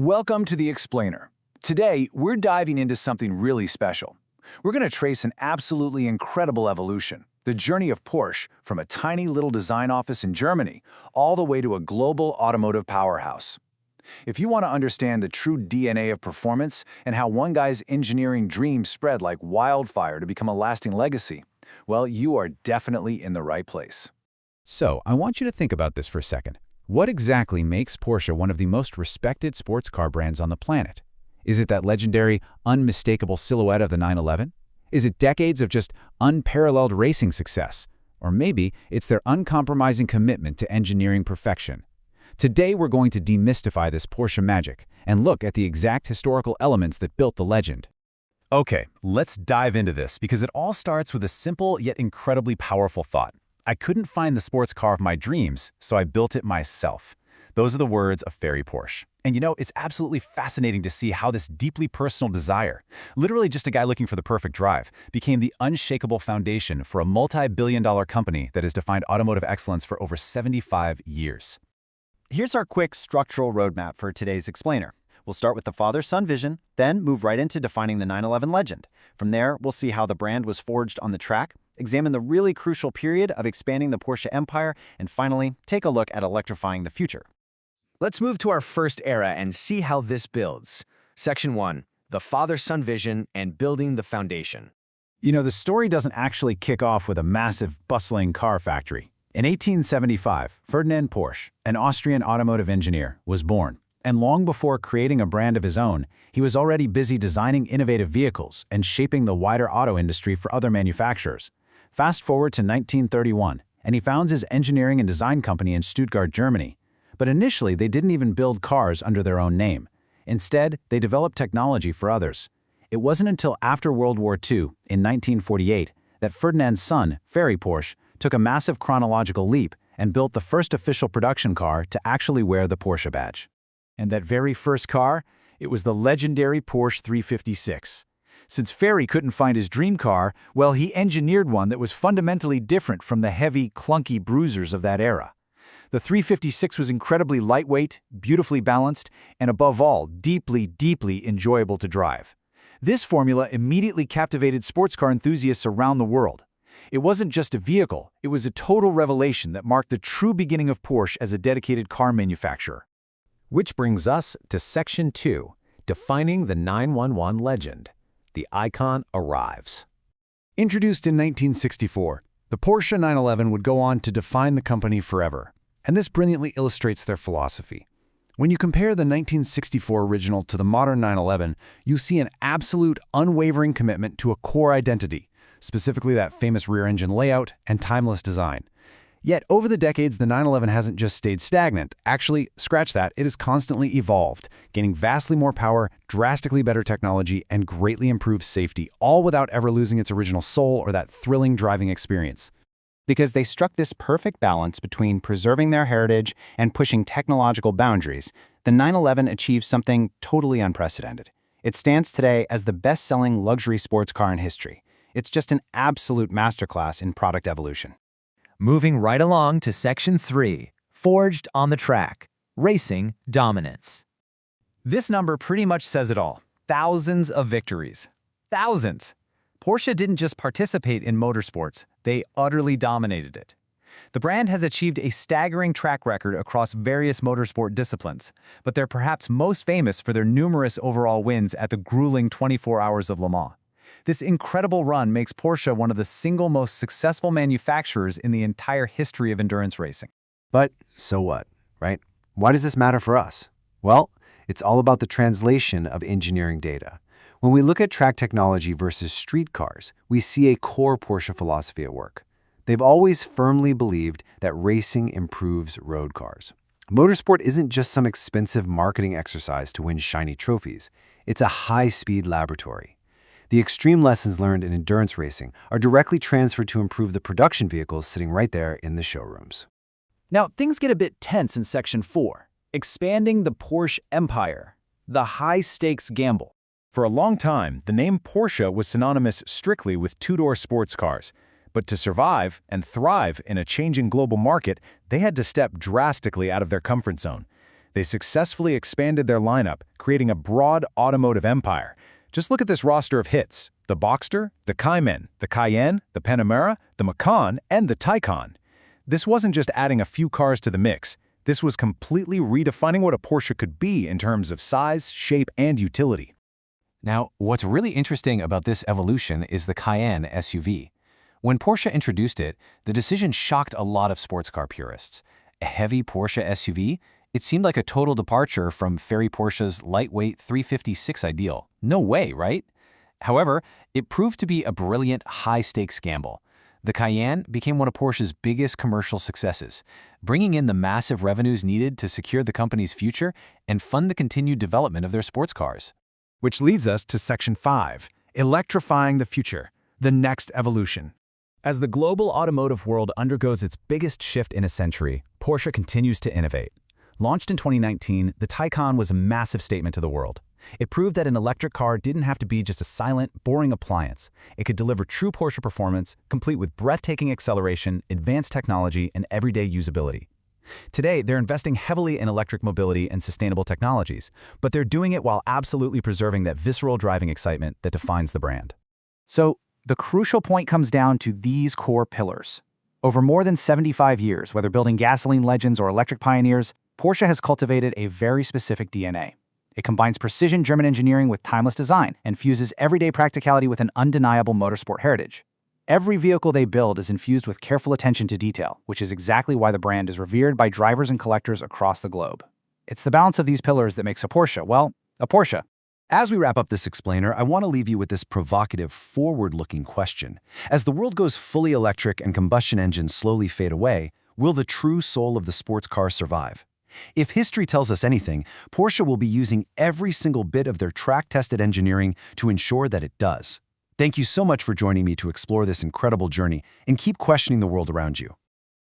Welcome to The Explainer. Today, we're diving into something really special. We're going to trace an absolutely incredible evolution, the journey of Porsche from a tiny little design office in Germany all the way to a global automotive powerhouse. If you want to understand the true DNA of performance and how one guy's engineering dream spread like wildfire to become a lasting legacy, well, you are definitely in the right place. So, I want you to think about this for a second. What exactly makes Porsche one of the most respected sports car brands on the planet? Is it that legendary, unmistakable silhouette of the 911? Is it decades of just unparalleled racing success? Or maybe it's their uncompromising commitment to engineering perfection. Today we're going to demystify this Porsche magic and look at the exact historical elements that built the legend. Okay, let's dive into this because it all starts with a simple yet incredibly powerful thought. I couldn't find the sports car of my dreams, so I built it myself. Those are the words of Ferry Porsche. And you know, it's absolutely fascinating to see how this deeply personal desire, literally just a guy looking for the perfect drive, became the unshakable foundation for a multi-billion-dollar company that has defined automotive excellence for over 75 years. Here's our quick structural roadmap for today's explainer. We'll start with the father-son vision, then move right into defining the 911 legend. From there, we'll see how the brand was forged on the track, examine the really crucial period of expanding the Porsche empire, and finally, take a look at electrifying the future. Let's move to our first era and see how this builds. Section 1. The father-son vision and building the foundation. You know, the story doesn't actually kick off with a massive, bustling car factory. In 1875, Ferdinand Porsche, an Austrian automotive engineer, was born. And long before creating a brand of his own, he was already busy designing innovative vehicles and shaping the wider auto industry for other manufacturers. Fast forward to 1931, and he founds his engineering and design company in Stuttgart, Germany. But initially, they didn't even build cars under their own name. Instead, they developed technology for others. It wasn't until after World War II, in 1948, that Ferdinand's son, Ferry Porsche, took a massive chronological leap and built the first official production car to actually wear the Porsche badge. And that very first car, it was the legendary Porsche 356. Since Ferry couldn't find his dream car, well, he engineered one that was fundamentally different from the heavy, clunky bruisers of that era. The 356 was incredibly lightweight, beautifully balanced, and above all, deeply, deeply enjoyable to drive. This formula immediately captivated sports car enthusiasts around the world. It wasn't just a vehicle, it was a total revelation that marked the true beginning of Porsche as a dedicated car manufacturer. Which brings us to Section 2, defining the 911 legend. The icon arrives. Introduced in 1964, the Porsche 911 would go on to define the company forever. And this brilliantly illustrates their philosophy. When you compare the 1964 original to the modern 911, you see an absolute, unwavering commitment to a core identity, specifically that famous rear-engine layout and timeless design. Yet, over the decades, the 911 hasn't just stayed stagnant. Actually, scratch that, it has constantly evolved, gaining vastly more power, drastically better technology, and greatly improved safety, all without ever losing its original soul or that thrilling driving experience. Because they struck this perfect balance between preserving their heritage and pushing technological boundaries, the 911 achieved something totally unprecedented. It stands today as the best-selling luxury sports car in history. It's just an absolute masterclass in product evolution. Moving right along to Section 3, forged on the track, racing dominance. This number pretty much says it all. Thousands of victories. Thousands! Porsche didn't just participate in motorsports, they utterly dominated it. The brand has achieved a staggering track record across various motorsport disciplines, but they're perhaps most famous for their numerous overall wins at the grueling 24 Hours of Le Mans. This incredible run makes Porsche one of the single most successful manufacturers in the entire history of endurance racing. But so what, right? Why does this matter for us? Well, it's all about the translation of engineering data. When we look at track technology versus street cars, we see a core Porsche philosophy at work. They've always firmly believed that racing improves road cars. Motorsport isn't just some expensive marketing exercise to win shiny trophies. It's a high-speed laboratory. The extreme lessons learned in endurance racing are directly transferred to improve the production vehicles sitting right there in the showrooms. Now, things get a bit tense in Section 4, expanding the Porsche empire, the high-stakes gamble. For a long time, the name Porsche was synonymous strictly with two-door sports cars. But to survive and thrive in a changing global market, they had to step drastically out of their comfort zone. They successfully expanded their lineup, creating a broad automotive empire. Just look at this roster of hits: the Boxster, the Cayman, the Cayenne, the Panamera, the Macan, and the Taycan. This wasn't just adding a few cars to the mix. This was completely redefining what a Porsche could be in terms of size, shape, and utility. Now, what's really interesting about this evolution is the Cayenne SUV. When Porsche introduced it, the decision shocked a lot of sports car purists. A heavy Porsche SUV? It seemed like a total departure from Ferry Porsche's lightweight 356 ideal. No way, right? However, it proved to be a brilliant, high-stakes gamble. The Cayenne became one of Porsche's biggest commercial successes, bringing in the massive revenues needed to secure the company's future and fund the continued development of their sports cars. Which leads us to Section 5, Electrifying the Future, the next evolution. As the global automotive world undergoes its biggest shift in a century, Porsche continues to innovate. Launched in 2019, the Taycan was a massive statement to the world. It proved that an electric car didn't have to be just a silent, boring appliance. It could deliver true Porsche performance, complete with breathtaking acceleration, advanced technology, and everyday usability. Today, they're investing heavily in electric mobility and sustainable technologies, but they're doing it while absolutely preserving that visceral driving excitement that defines the brand. So, the crucial point comes down to these core pillars. Over more than 75 years, whether building gasoline legends or electric pioneers, Porsche has cultivated a very specific DNA. It combines precision German engineering with timeless design and fuses everyday practicality with an undeniable motorsport heritage. Every vehicle they build is infused with careful attention to detail, which is exactly why the brand is revered by drivers and collectors across the globe. It's the balance of these pillars that makes a Porsche, well, a Porsche. As we wrap up this explainer, I want to leave you with this provocative, forward-looking question. As the world goes fully electric and combustion engines slowly fade away, will the true soul of the sports car survive? If history tells us anything, Porsche will be using every single bit of their track-tested engineering to ensure that it does. Thank you so much for joining me to explore this incredible journey and keep questioning the world around you.